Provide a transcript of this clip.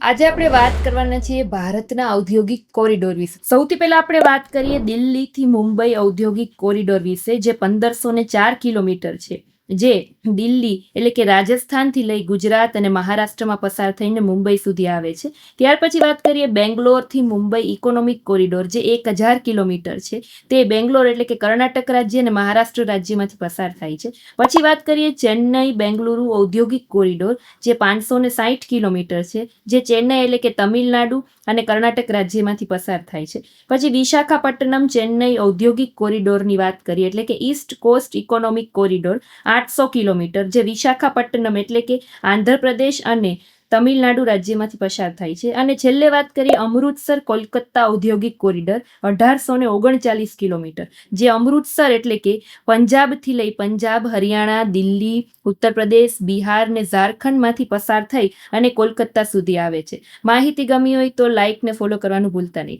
આજે આપણે વાત કરવાના છીએ ભારતના ઔદ્યોગિક કોરિડોર વિશે. સૌથી પહેલા આપણે વાત કરીએ દિલ્હીથી મુંબઈ ઔદ્યોગિક કોરિડોર વિશે, જે 1504 કિલોમીટર છે, જે દિલ્હી એટલે કે રાજસ્થાનથી લઈ ગુજરાત અને મહારાષ્ટ્રમાં પસાર થઈને મુંબઈ સુધી આવે છે. ત્યાર પછી વાત કરીએ બેંગ્લોરથી મુંબઈ ઇકોનોમિક કોરિડોર, જે 1000 કિલોમીટર છે. તે બેંગ્લોર એટલે કે કર્ણાટક રાજ્ય અને મહારાષ્ટ્ર રાજ્યમાંથી પસાર થાય છે. પછી વાત કરીએ ચેન્નઈ બેંગલુરુ ઔદ્યોગિક કોરિડોર, જે 560 કિલોમીટર છે, જે ચેન્નઈ એટલે કે તમિલનાડુ અને કર્ણાટક રાજ્યમાંથી પસાર થાય છે. પછી વિશાખાપટ્ટનમ ચેન્નઈ ઔદ્યોગિક કોરિડોરની વાત કરીએ, એટલે કે East cost economic corridor, 800 kilometre, જે વિશાખાપટ્ટનમ એટલે કે આંધ્રપ્રદેશ અને તમિલનાડુ રાજ્યમાંથી પસાર થાય છે. અને છેલ્લે વાત કરીએ અમૃતસર કોલકાતા ઔદ્યોગિક કોરિડોર, 1839 કિલોમીટર, જે અમૃતસર એટલે કે પંજાબથી લઈ પંજાબ, હરિયાણા, દિલ્હી, ઉત્તર પ્રદેશ, બિહાર ને ઝારખંડમાંથી પસાર થઈ અને કોલકાતા સુધી આવે છે. માહિતી ગમી હોય તો લાઇક ને ફોલો કરવાનું ભૂલતા નહીં.